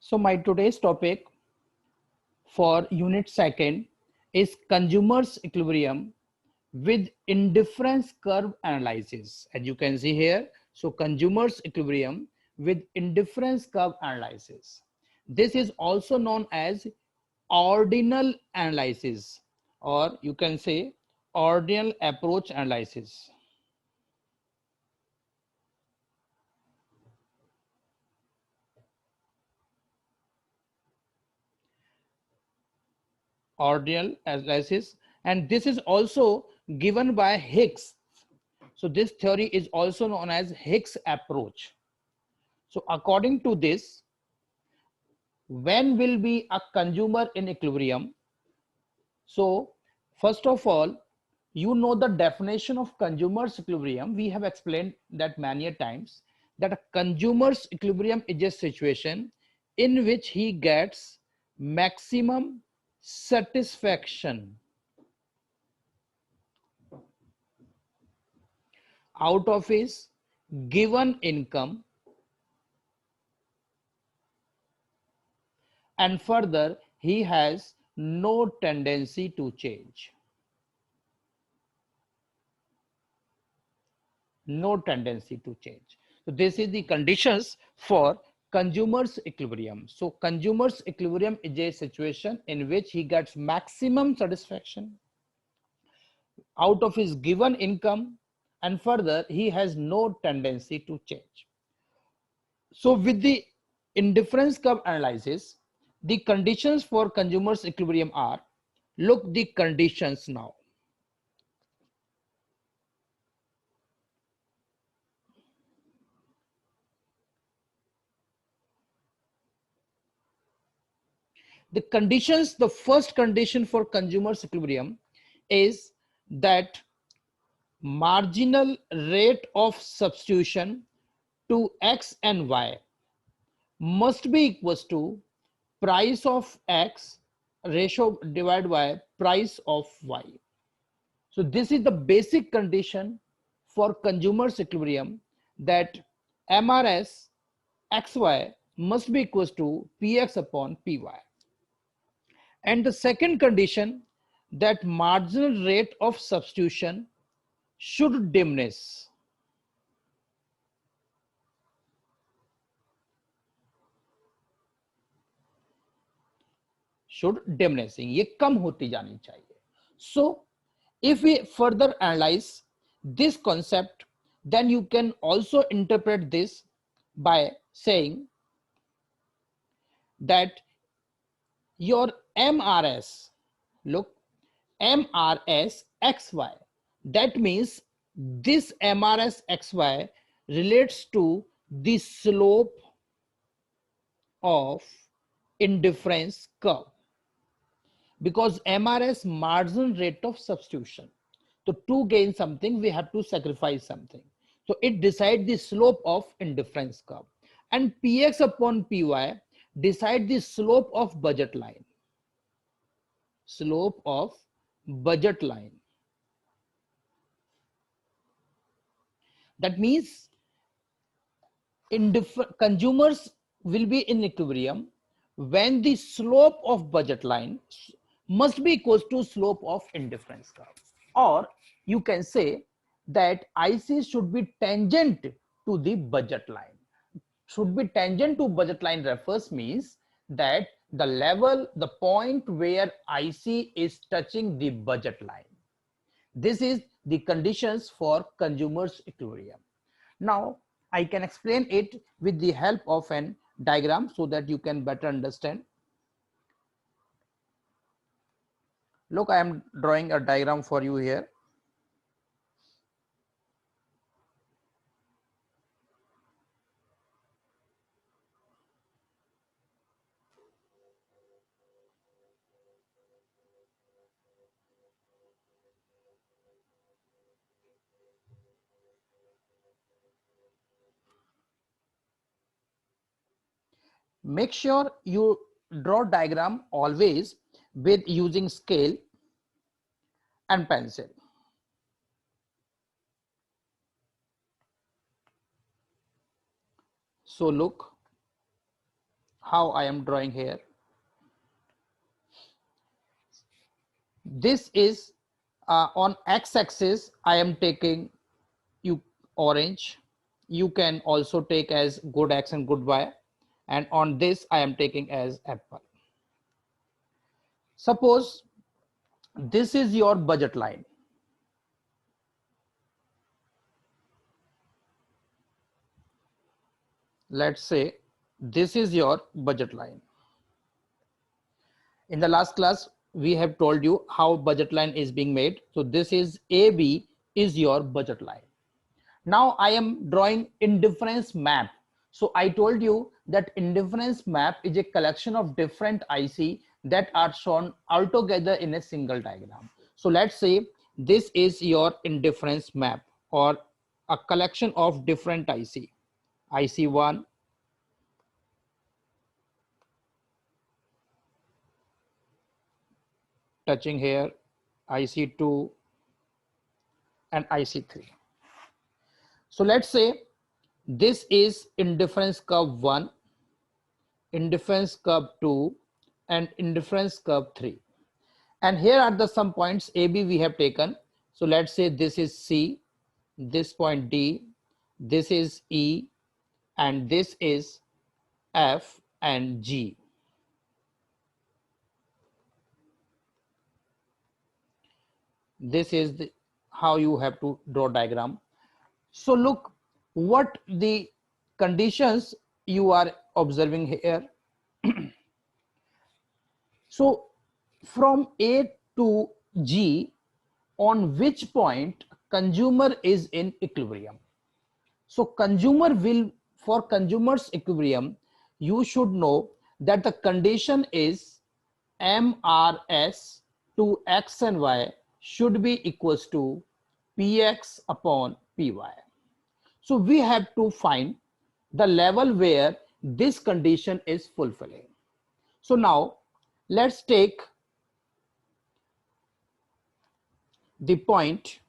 So my today's topic for unit second is consumers equilibrium with indifference curve analysis. As you can see here, so consumers equilibrium with indifference curve analysis. This is also known as ordinal analysis, or you can say ordinal approach analysis. Ordinal analysis, and this is also given by Hicks. So this theory is also known as Hicks approach. So according to this, when will be a consumer in equilibrium? So first of all, you know the definition of consumer's equilibrium. We have explained that many times, that a consumer's equilibrium is a situation in which he gets maximum satisfaction out of his given income, and further he has no tendency to change. No tendency to change. So this is the conditions for consumer's equilibrium. So consumer's equilibrium is a situation in which he gets maximum satisfaction out of his given income, and further he has no tendency to change. So with the indifference curve analysis, the conditions for consumer's equilibrium are, look the conditions now. The conditions, the first condition for consumer's equilibrium is that marginal rate of substitution to X and Y must be equals to price of X ratio divided by price of Y. So this is the basic condition for consumer's equilibrium, that MRS XY must be equals to PX upon PY. And the second condition, that marginal rate of substitution should diminish. Should diminishing, ये कम होती जानी चाहिए. So if we further analyze this concept, then you can also interpret this by saying that your MRS, look, MRS XY, that means this MRS XY relates to the slope of indifference curve, because MRS marginal rate of substitution. So to gain something, we have to sacrifice something. So it decides the slope of indifference curve, and PX upon PY decide the slope of budget line. Slope of budget line. That means consumers will be in equilibrium when the slope of budget line must be equal to slope of indifference curve. Or you can say that IC should be tangent to the budget line. Should be tangent to budget line refers means that the level, the point where IC is touching the budget line. This is the conditions for consumers equilibrium. Now I can explain it with the help of an diagram so that you can better understand. Look, I am drawing a diagram for you here. Make sure you draw diagram always with using scale and pencil. So look how I am drawing here. This is on x-axis I am taking you orange. You can also take as good X and good Y, and on this I am taking as apple. Suppose this is your budget line. Let's say this is your budget line. In the last class, we have told you how budget line is being made. So this is AB is your budget line. Now I am drawing indifference map. So I told you that indifference map is a collection of different IC that are shown altogether in a single diagram. So let's say this is your indifference map, or a collection of different IC. IC1, touching here, IC2 and IC3. So let's say this is indifference curve 1, indifference curve 2 and indifference curve 3. And here are the some points AB we have taken. So let's say this is C, this point D, this is E, and this is F and G. This is how you have to draw diagram. So look what the conditions you are observing here. So from A to G, on which point consumer is in equilibrium. So for consumer's equilibrium, you should know that the condition is MRS to X and Y should be equals to PX upon PY. So we have to find the level where this condition is fulfilling. So now let's take the point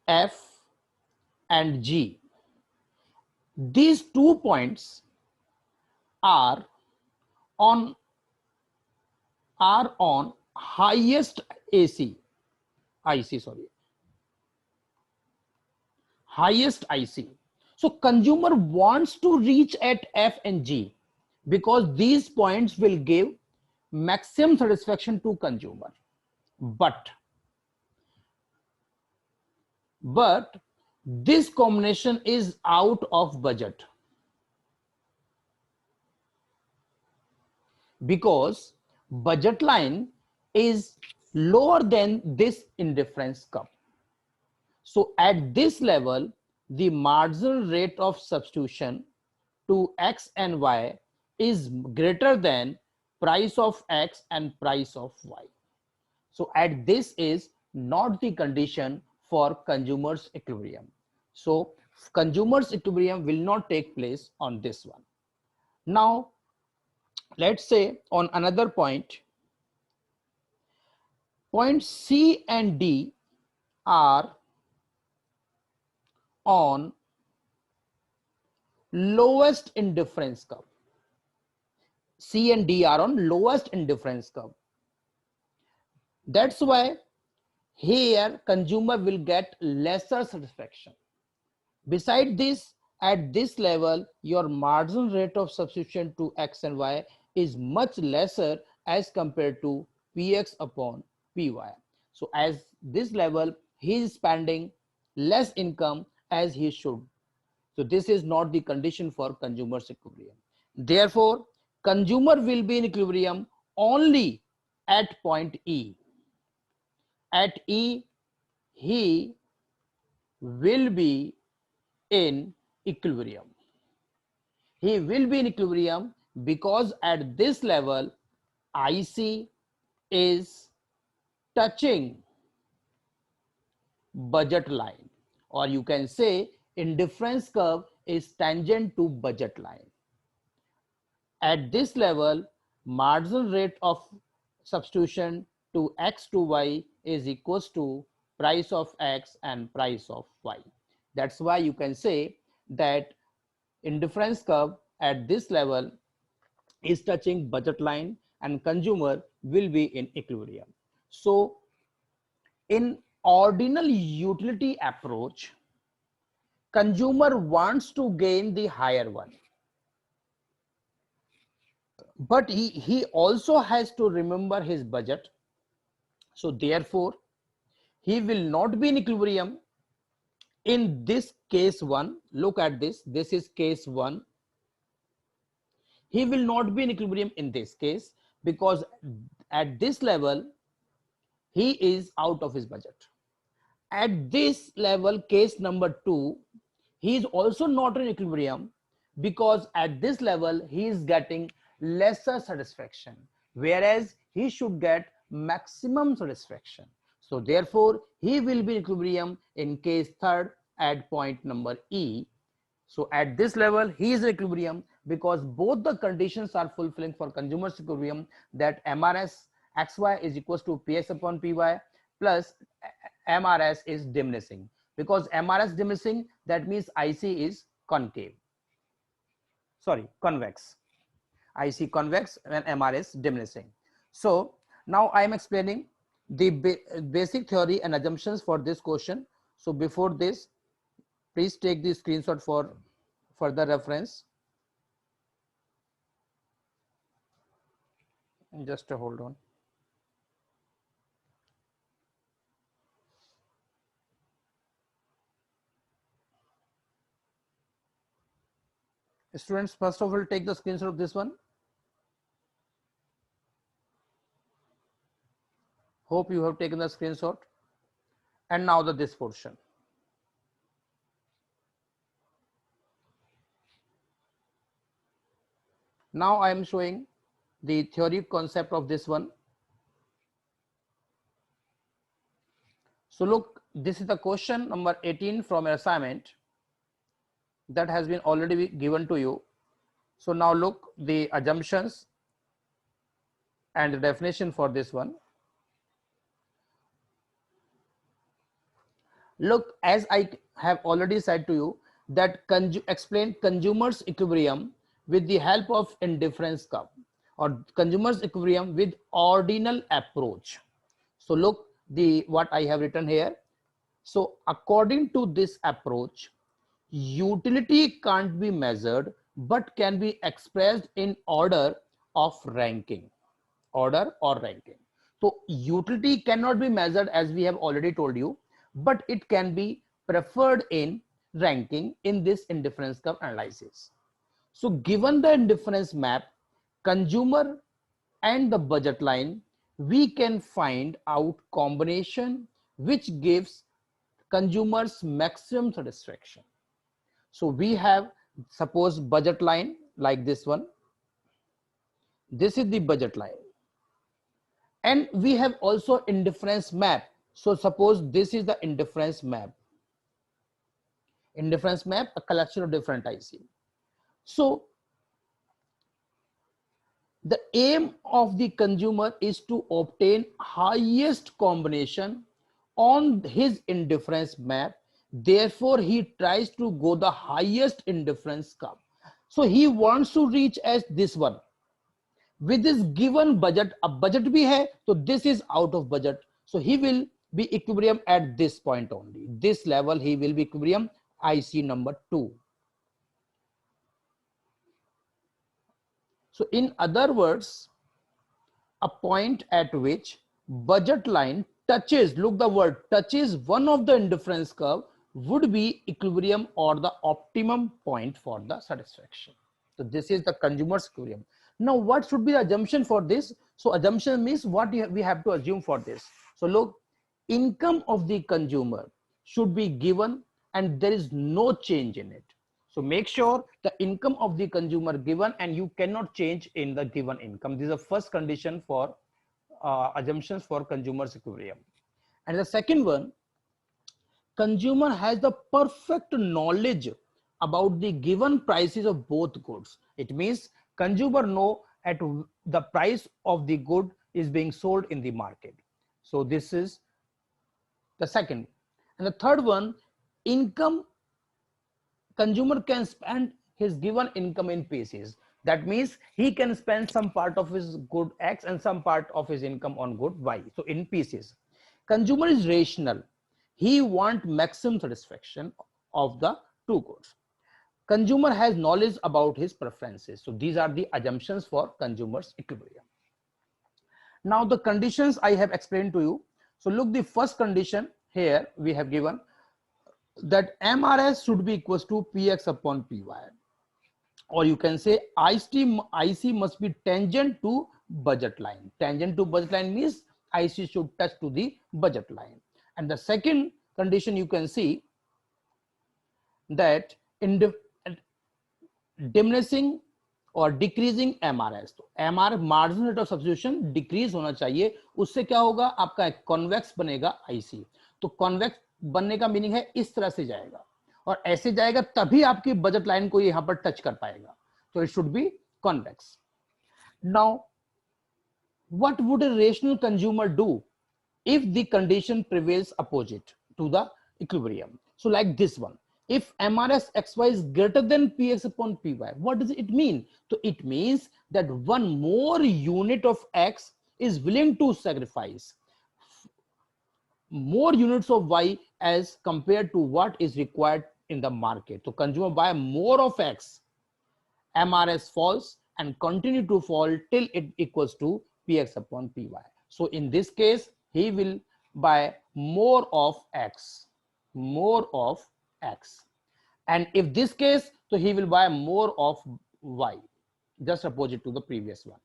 F and G. These 2 points are on highest highest IC. So consumer wants to reach at F and G because these points will give maximum satisfaction to consumer. But this combination is out of budget because budget line is lower than this indifference curve. So at this level, the marginal rate of substitution to X and Y is greater than price of X and price of Y. So at this is not the condition for consumer's equilibrium. So consumer's equilibrium will not take place on this one. Now, let's say on another point, points C and D are on lowest indifference curve. C and D are on lowest indifference curve. That's why here consumer will get lesser satisfaction. Beside this, at this level, your marginal rate of substitution to X and Y is much lesser as compared to Px upon Py. So as this level, he is spending less income as he should. So this is not the condition for consumer's equilibrium. Therefore, consumer will be in equilibrium only at point E. At E, he will be in equilibrium. He will be in equilibrium because at this level, IC is touching budget line, or you can say indifference curve is tangent to budget line. At this level, marginal rate of substitution to X to Y is equals to price of X and price of Y. That's why you can say that indifference curve at this level is touching budget line and consumer will be in equilibrium. So in ordinal utility approach, consumer wants to gain the higher one, but he also has to remember his budget. So therefore he will not be in equilibrium in this case one. Look at this, this is case one. He will not be in equilibrium in this case because at this level he is out of his budget. At this level, case number 2, he is also not in equilibrium because at this level he is getting lesser satisfaction, whereas he should get maximum satisfaction. So therefore he will be in equilibrium in case third at point number E. So at this level he is in equilibrium because both the conditions are fulfilling for consumer's equilibrium, that MRS XY is equals to PX upon PY plus MRS is diminishing. Because MRS diminishing, that means IC is concave. Sorry, convex. IC convex and MRS diminishing. So now I am explaining the basic theory and assumptions for this question. So before this, please take the screenshot for further reference. Just hold on. Students, first of all, take the screenshot of this one. Hope you have taken the screenshot. And now this portion. Now I am showing the theory concept of this one. So look, this is the question number 18 from an assignment that has been already given to you. So now look the assumptions and the definition for this one. Look, as I have already said to you that explain consumer's equilibrium with the help of indifference curve or consumer's equilibrium with ordinal approach. So look what I have written here. So according to this approach, utility can't be measured but can be expressed in order of ranking. Order or ranking. So utility cannot be measured, as we have already told you, but it can be preferred in ranking in this indifference curve analysis. So given the indifference map, consumer and the budget line, we can find out combination which gives consumers maximum satisfaction. So we have, suppose, budget line like this one. This is the budget line. And we have also indifference map. So suppose this is the indifference map. Indifference map, a collection of different IC. So the aim of the consumer is to obtain highest combination on his indifference map. Therefore, he tries to go the highest indifference curve. So he wants to reach as this one. With this given budget, a budget bhi hai, so this is out of budget. So he will be equilibrium at this point only. This level he will be equilibrium, IC number 2. So in other words, a point at which budget line touches, look the word touches, one of the indifference curve would be equilibrium or the optimum point for the satisfaction. So this is the consumer's equilibrium. Now what should be the assumption for this? So assumption means what we have to assume for this. So look, income of the consumer should be given and there is no change in it. So make sure the income of the consumer given and you cannot change in the given income. This is the first condition for assumptions for consumer's equilibrium. And the second one, consumer has the perfect knowledge about the given prices of both goods. It means consumer know at the price of the good is being sold in the market. So this is the second. And the third one, income, consumer can spend his given income in pieces. That means he can spend some part of his good X and some part of his income on good Y. So in pieces. Consumer is rational. He wants maximum satisfaction of the two goods. Consumer has knowledge about his preferences. So these are the assumptions for consumer's equilibrium. Now the conditions I have explained to you. So look, the first condition here we have given that MRS should be equals to PX upon PY. Or you can say IC must be tangent to budget line. Tangent to budget line means IC should touch to the budget line. And the second condition you can see that in diminishing और decreasing MRS, तो MR marginal rate of substitution decrease होना चाहिए. उससे क्या होगा, आपका एक convex बनेगा आईसी. तो कॉन्वेक्स बनने का मीनिंग है इस तरह से जाएगा और ऐसे जाएगा तभी आपकी बजट लाइन को यहां पर टच कर पाएगा. तो it should be convex. Now what would a rational consumer do if the condition prevails opposite to the equilibrium? So like this one, if MRS XY is greater than PX upon PY, what does it mean? So it means that one more unit of X is willing to sacrifice more units of Y as compared to what is required in the market. So consumer buy more of X, MRS falls and continue to fall till it equals to PX upon PY. So in this case, he will buy more of X, and if this case, so he will buy more of Y, just opposite to the previous one.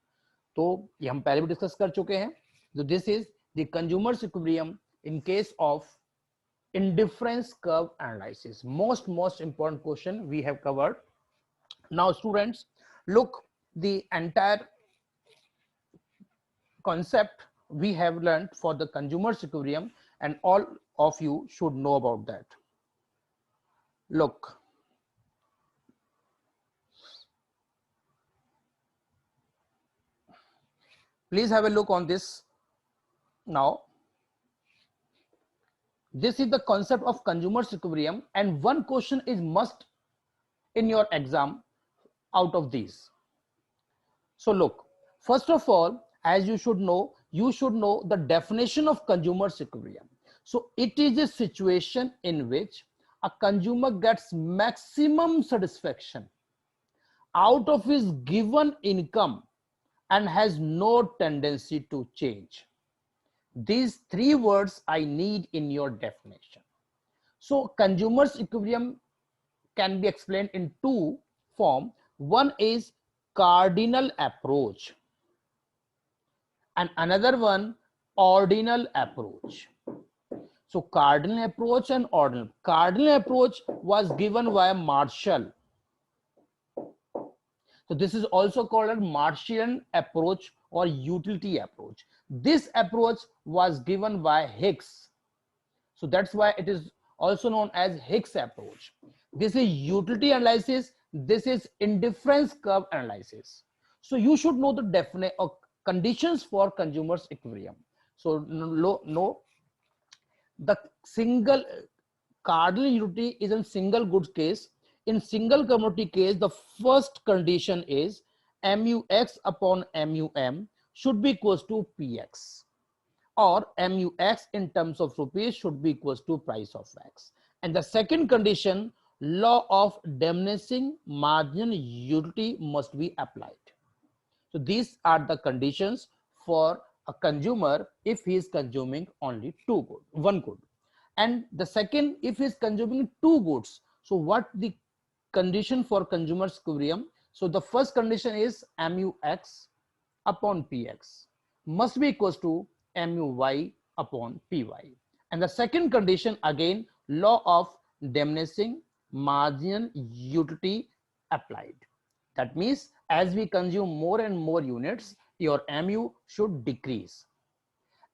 तो ये हम पहले भी discuss कर चुके हैं. So this is the consumer's equilibrium in case of indifference curve analysis. Most important question we have covered. Now students, look, the entire concept we have learned for the consumer's equilibrium, and all of you should know about that. Look, please have a look on this. Now this is the concept of consumer's equilibrium, and one question is must in your exam out of these. So look, first of all, as you should know the definition of consumer's equilibrium. So it is a situation in which a consumer gets maximum satisfaction out of his given income and has no tendency to change. These three words I need in your definition. So consumer's equilibrium can be explained in two forms. One is cardinal approach, and another one ordinal approach. So cardinal approach and ordinal. Cardinal approach was given by Marshall. So this is also called a Marshallian approach or utility approach. This approach was given by Hicks. So that's why it is also known as Hicks approach. This is utility analysis. This is indifference curve analysis. So you should know the definite conditions for consumer's equilibrium. So no, the single cardinal utility is in single goods case. In single commodity case, the first condition is MUX upon MUM should be equals to PX, or MUX in terms of rupees should be equals to price of X. And the second condition, law of diminishing marginal utility must be applied. So these are the conditions for a consumer if he is consuming only one good. And the second, if he is consuming two goods, so what the condition for consumer's equilibrium? So the first condition is MUX upon PX must be equals to MUY upon PY. And the second condition, again, law of diminishing marginal utility applied. That means as we consume more and more units, your MU should decrease.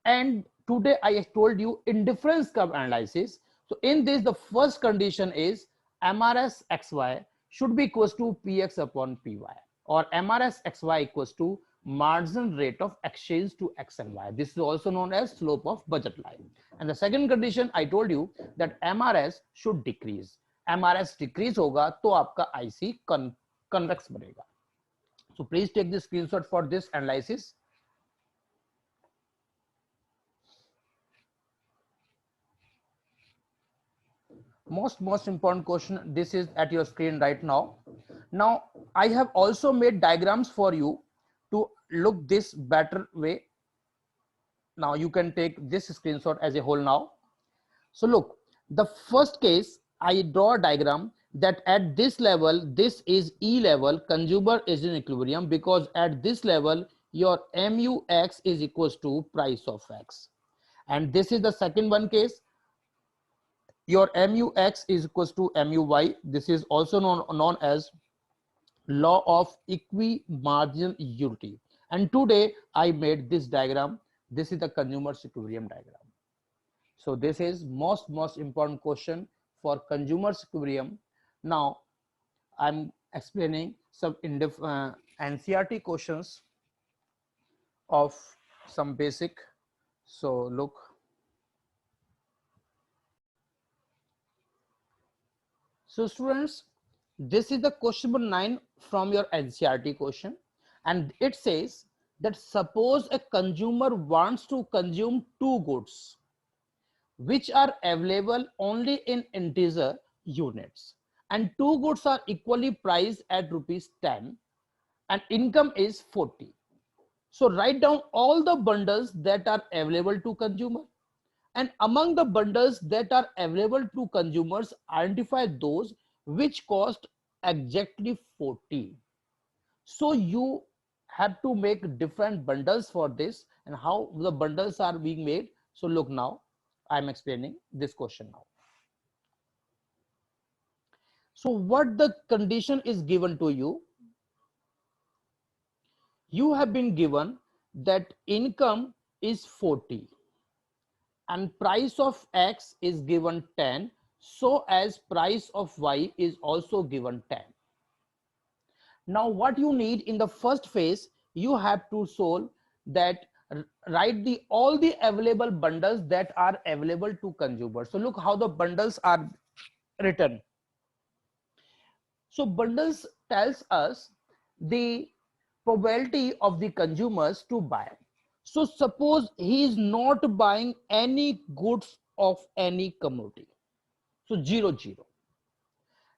And today I told you indifference curve analysis. So in this, the first condition is MRS XY should be equals to PX upon PY, or MRS XY equals to marginal rate of exchange to X and Y. This is also known as slope of budget line. And the second condition, I told you that MRS should decrease. MRS decrease होगा तो आपका IC convex बनेगा. So please take the screenshot for this analysis. Most important question, this is at your screen right now. Now I have also made diagrams for you to look this better way. Now you can take this screenshot as a whole now. So look, the first case I draw a diagram that at this level, this is E level, consumer is in equilibrium, because at this level your MUX is equals to price of X. And this is the second one case, your MUX is equals to MUY. This is also known as law of equimarginality. And today I made this diagram. This is the consumer equilibrium diagram. So this is most important question for consumer equilibrium. Now I'm explaining some NCERT questions of some basic. So look. So students, this is the question number 9 from your NCERT question, and it says that suppose a consumer wants to consume two goods which are available only in integer units, and two goods are equally priced at rupees 10 and income is 40. So write down all the bundles that are available to consumer, and among the bundles that are available to consumers, identify those which cost exactly 40. So you have to make different bundles for this, and how the bundles are being made. So look, now I'm explaining this question now. So what the condition is given to you? You have been given that income is 40 and price of X is given 10, so as price of Y is also given 10. Now what you need in the first phase, you have to solve that, write the all the available bundles that are available to consumers. So look how the bundles are written. So bundles tells us the probability of the consumers to buy. So suppose he is not buying any goods of any commodity. So 0, 0.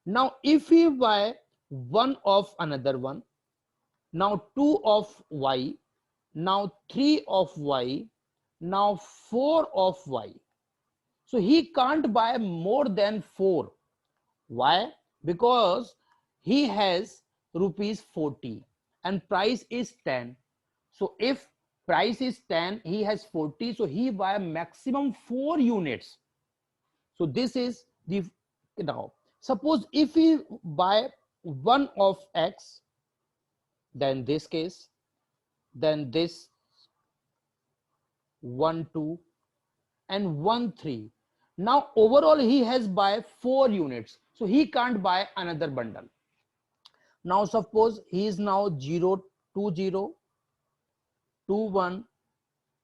Now if we buy one of another one, now 2 of Y, now 3 of Y, now 4 of Y. So he can't buy more than 4. Why? Because he has rupees 40 and price is 10. So if price is 10, he has 40, so he buy maximum 4 units. So this is the, now suppose if he buy 1 of X, then this case, then this 1, 2 and 1, 3. Now overall he has buy 4 units, so he can't buy another bundle. Now suppose he is now 0, 2, 0, 2, 1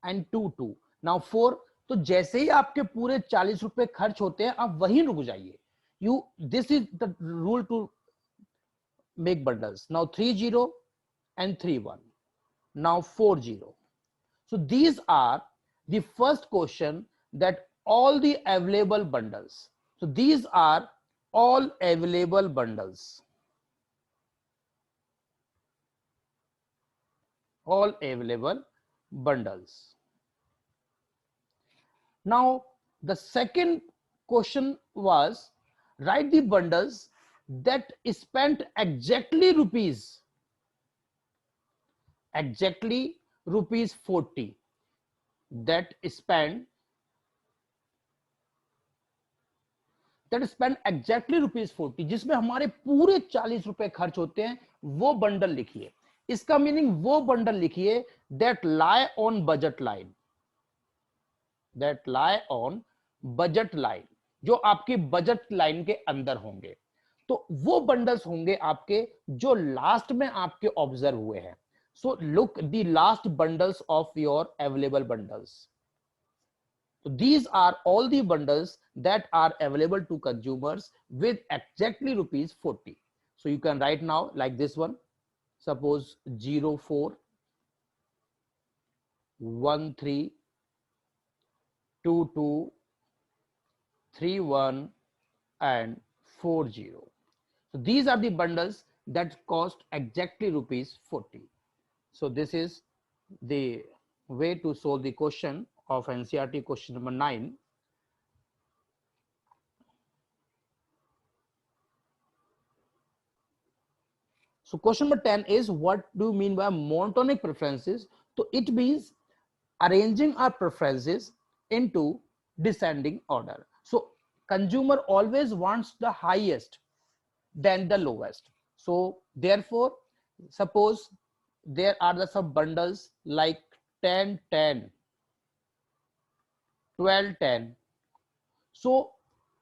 and 2, 2. Now 4. तो जैसे ही आपके पूरे 40 रुपए खर्च होते हैं, आप वहीं रुक जाइए. This is the rule to make bundles. Now 3, 0 and 3, 1. Now 4, 0. So these are the first question, that all the available bundles. So these are all available bundles. All available bundles. Now the second question was, write the bundles that spent exactly rupees 40, that spend exactly rupees 40, जिसमें हमारे पूरे 40 रुपए खर्च होते हैं, वो bundle लिखिए. इसका मीनिंग वो बंडल लिखिए that lie on budget line, that lie on budget line, जो आपकी बजट लाइन के अंदर होंगे. तो वो बंडल्स होंगे आपके जो लास्ट में आपके ऑब्जर्व हुए हैं. So look the last bundles of your available bundles. So these are all the bundles that are available to consumers with exactly rupees 40. So you can write now like this one. Suppose 04 13 22 31 and 40. So these are the bundles that cost exactly rupees 40. So this is the way to solve the question of NCERT question number 9. So question number 10 is, what do you mean by monotonic preferences? So it means arranging our preferences into descending order. So consumer always wants the highest than the lowest. So therefore, suppose there are the sub bundles like 10 10 12 10. So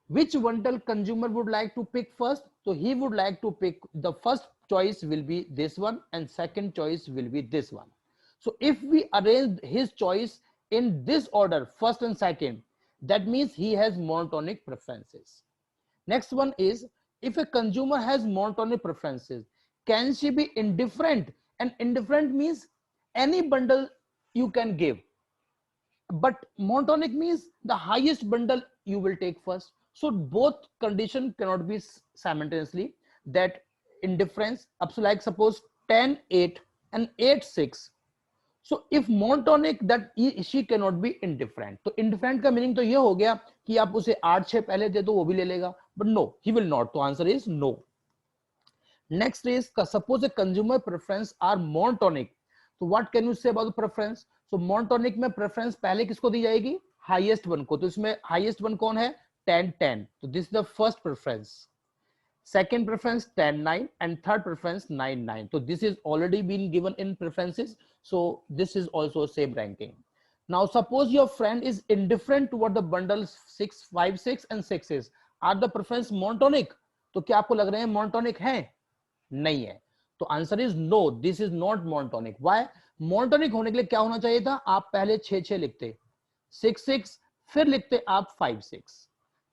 which bundle consumer would like to pick first? So he would like to pick, the first choice will be this one and second choice will be this one. So if we arrange his choice in this order, first and second, that means he has monotonic preferences. Next one is, if a consumer has monotonic preferences, can she be indifferent? And indifferent means any bundle you can give, but monotonic means the highest bundle you will take first. So both condition cannot be simultaneously, that indifference up to, like suppose 10 8 and 8 6. So if monotonic, that she cannot be indifferent. तो indifferent का meaning तो ये हो गया कि आप उसे 8 6 पहले दे दो वो भी ले लेगा, but no, he will not. तो answer is no. Next is, suppose a consumer preference are monotonic. So what can you say about the preference? So monotonic में preference पहले किसको दी जाएगी? Highest one को. तो इसमें highest one कौन है? 10 10. So this is the first preference. Second preference 10 9 and third preference 9 9. So this is already been given in preferences. So this is also same ranking. Now suppose your friend is indifferent toward the bundles 6 5 6 and 6s. Are the preference monotonic? तो क्या आपको लग रहे हैं monotonic हैं? नहीं है. तो answer is no, this is not monotonic. Why? Monotonic होने के लिए क्या होना चाहिए था? आप पहले 6 6 लिखते, 6 6, फिर लिखते आप 5 6,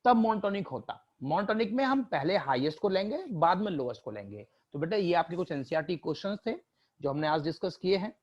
तब मोनोटोनिक होता. मोनोटोनिक में हम पहले हाईएस्ट को लेंगे, बाद में लोएस्ट को लेंगे. तो बेटा ये आपके कुछ एनसीईआरटी क्वेश्चंस थे जो हमने आज डिस्कस किए हैं.